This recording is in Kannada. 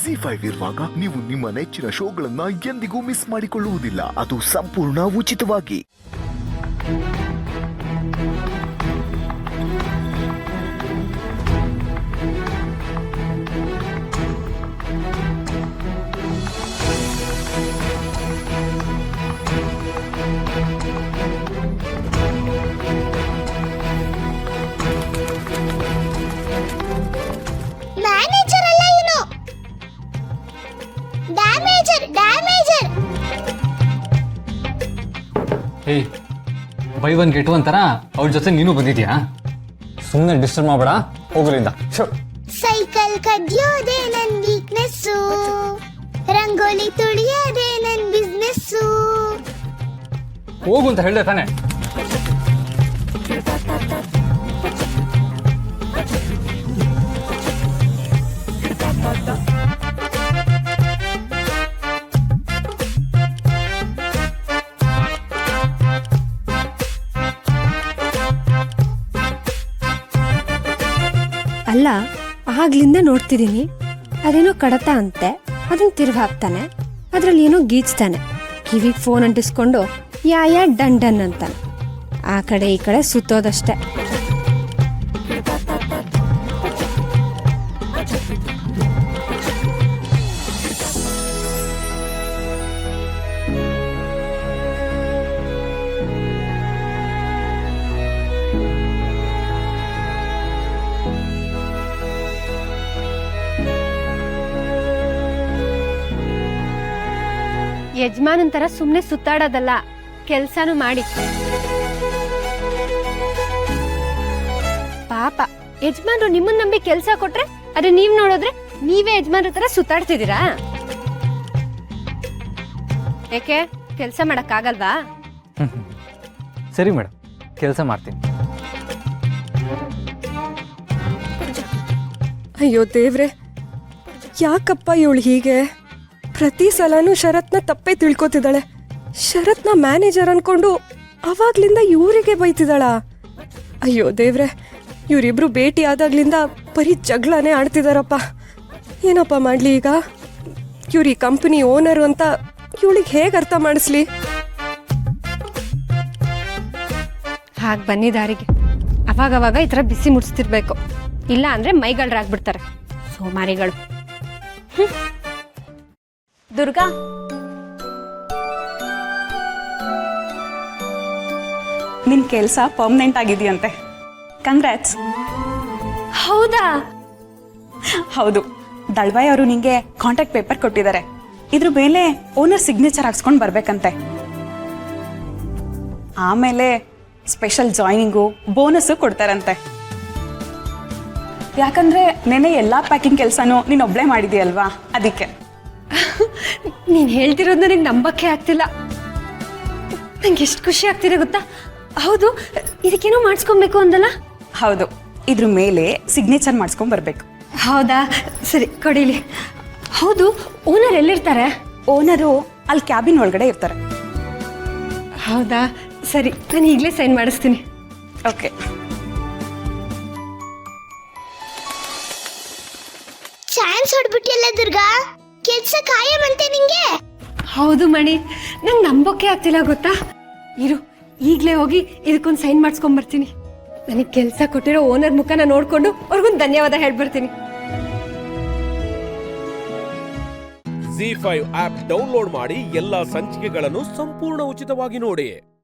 ZEE5 ಇರುವಾಗ ನೀವು ನಿಮ್ಮ ನೆಚ್ಚಿನ ಶೋಗಳನ್ನ ಎಂದಿಗೂ ಮಿಸ್ ಮಾಡಿಕೊಳ್ಳುವುದಿಲ್ಲ. ಅದು ಸಂಪೂರ್ಣ ಉಚಿತವಾಗಿ. ಮ್ಯಾನೇಜರ್ ಅಲ್ಲ ಇವನು, ಡ್ಯಾಮೇಜರ್. ಏಯ್, ಬೈ ಒನ್ ಗೆಟ್ ಒನ್ ತರ ಅವ್ರ ಜೊತೆ ನೀನು ಬಂದಿದ್ಯಾ? ಸುಮ್ಮನೆ ಡಿಸ್ಟರ್ಬ್ ಮಾಡಬೇಡ, ಹೋಗಲಿಂದ. ಸೈಕಲ್ ಕದಿಯೋದೇ ನನ್ ವೀಕ್ನೆಸ್ಸು, ರಂಗೋಲಿ ತುಳಿಯೋದೇ ನನ್ ಬಿಸ್ನೆಸ್ಸು. ಹೋಗು ಅಂತ ಹೇಳ್ದೆ ತಾನೆ. ಅಲ್ಲ, ಆಗ್ಲಿಂದ ನೋಡ್ತಿದ್ದೀನಿ, ಅದೇನೋ ಕಡತ ಅಂತೆ, ಅದನ್ನ ತಿರ್ಗಿ ಹಾಕ್ತಾನೆ, ಅದ್ರಲ್ಲಿ ಏನೋ ಗೀಚ್ತಾನೆ, ಕಿವಿಗೆ ಫೋನ್ ಅಂಟಿಸ್ಕೊಂಡು ಯಾ ಡನ್ ಡನ್ ಅಂತಾನೆ. ಆ ಕಡೆ ಈ ಕಡೆ ಸುತ್ತೋದಷ್ಟೆ. ಯಜಮಾನನ್ ತರ ಸುಮ್ನೆ ಸುತ್ತಾಡೋದಲ್ಲ, ಕೆಲ್ಸಾನು ಮಾಡಿ. ಪಾಪ ಯಜಮಾನ್ರು ನಿಮ್ಮನ್ನ ನಂಬಿ ಕೆಲ್ಸ ಕೊಟ್ರೆ ಅದೇ ನೀವ್ ನೋಡಿದ್ರೆ ನೀವೇ ಯಜಮಾನ್ರ ತರ ಸುತ್ತಾಡ್ತಿದ್ದೀರಾ. ಯಾಕೆ ಕೆಲ್ಸ ಮಾಡಕ್ ಆಗಲ್ವಾ? ಸರಿ ಮೇಡಮ್, ಕೆಲಸ ಮಾಡ್ತೀನಿ. ಅಯ್ಯೋ ದೇವ್ರೆ, ಯಾಕಪ್ಪ ಇವಳು ಹೀಗೆ? ಪ್ರತಿ ಸಲನೂ ಶರತ್ನ ತಪ್ಪೇ ತಿಳ್ಕೊತಿದ್ದಾಳೆ. ಶರತ್ನ ಮ್ಯಾನೇಜರ್ ಅನ್ಕೊಂಡು ಅವಾಗ್ಲಿಂದ ಇವರಿಗೆ ಬೈತಿದ್ದಾಳ. ಅಯ್ಯೋ ದೇವ್ರೆ, ಇವರಿಬ್ರು ಭೇಟಿ ಆದಾಗ್ಲಿಂದ ಬರೀ ಜಗಳನೇ ಆಡ್ತಿದಾರಪ್ಪ. ಏನಪ್ಪ ಮಾಡ್ಲಿ ಈಗ? ಇವ್ರು ಈ ಕಂಪನಿ ಓನರು ಅಂತ ಇವಳಿಗೆ ಹೇಗೆ ಅರ್ಥ ಮಾಡಿಸ್ಲಿ? ಹಾಗೆ ಬನ್ನಿ ದಾರಿಗೆ, ಅವಾಗವಾಗ ಈ ಥರ ಬಿಸಿ ಮುಡಿಸ್ತಿರ್ಬೇಕು, ಇಲ್ಲ ಅಂದ್ರೆ ಮೈಗಳ್ರಾಗ್ಬಿಡ್ತಾರೆ ಸೋಮಾರಿಗಳು. ದುರ್ಗಾ, ನಿನ್ ಕೆಲಸ ಪರ್ಮನೆಂಟ್ ಆಗಿದೆಯಂತೆ. ಕಂಗ್ರಾಟ್ಸ್. ಹೌದಾ? ಹೌದು, ದಳ್ವಾಯಿ ಅವರು ನಿಂಗೆ ಕಾಂಟ್ಯಾಕ್ಟ್ ಪೇಪರ್ ಕೊಟ್ಟಿದ್ದಾರೆ. ಇದ್ರ ಮೇಲೆ ಓನರ್ ಸಿಗ್ನೇಚರ್ ಹಾಕ್ಸ್ಕೊಂಡು ಬರ್ಬೇಕಂತೆ. ಆಮೇಲೆ ಸ್ಪೆಷಲ್ ಜಾಯ್ನಿಂಗು ಬೋನಸ್ಸು ಕೊಡ್ತಾರಂತೆ. ಯಾಕಂದ್ರೆ ನೆನೆ ಎಲ್ಲಾ ಪ್ಯಾಕಿಂಗ್ ಕೆಲಸನೂ ನೀನ್ ಒಬ್ಳೆ ಮಾಡಿದೀಯಲ್ವಾ, ಅದಕ್ಕೆ. ನೀನ್ ಹೇಳ್ತಿರೋದು ನನಗೆ ನಂಬಕ್ಕೆ ಆಗ್ತಿಲ್ಲ. ನಂಗೆ ಎಷ್ಟು ಖುಷಿ ಆಗ್ತಿದೆ ಗೊತ್ತಾ? ಹೌದು, ಇದಕ್ಕೇನೋ ಮಾಡಿಸ್ಕೊಬೇಕು ಅಂದಲ್ಲ? ಹೌದು, ಇದ್ರ ಮೇಲೆ ಸಿಗ್ನೇಚರ್ ಮಾಡಿಸ್ಕೊಂಡ್ ಬರ್ಬೇಕು. ಹೌದಾ, ಸರಿ ಕೊಡಿಲಿ. ಹೌದು, ಓನರ್ ಎಲ್ಲಿರ್ತಾರೆ? ಓನರು ಅಲ್ಲಿ ಕ್ಯಾಬಿನ್ ಒಳಗಡೆ ಇರ್ತಾರೆ. ಹೌದಾ, ಸರಿ, ನಾನು ಈಗಲೇ ಸೈನ್ ಮಾಡಿಸ್ತೀನಿ. ಓಕೆ. ಚಾನ್ಸ್ ಹೊಡ್ಬಿಟ್ಟಿಲ್ಲ ದುರ್ಗಾ, ಕೆಲ್ಸ ಕಾಯಮಂತೆ ನಿಂಗೆ. ಹೌದು ಮಣಿ, ನಂಗೆ ನಂಬೋಕೆ ಆಗ್ತಿಲ್ಲ ಗೊತ್ತಾ. ಇರು, ಈಗಲೇ ಹೋಗಿ ಇದಕ್ಕೊಂದು ಸೈನ್ ಮಾಡಿಸ್ಕೊಂಡ್ ಬರ್ತೀನಿ. ನನಗೆ ಕೆಲಸ ಕೊಟ್ಟಿರೋ ಓನರ್ ಮುಖನ ನೋಡ್ಕೊಂಡು ಅವ್ರಿಗೊಂದು ಧನ್ಯವಾದ ಹೇಳ್ಬರ್ತೀನಿ. ZEE5 ಆಪ್ ಡೌನ್ಲೋಡ್ ಮಾಡಿ ಎಲ್ಲಾ ಸಂಚಿಕೆಗಳನ್ನು ಸಂಪೂರ್ಣ ಉಚಿತವಾಗಿ ನೋಡಿ.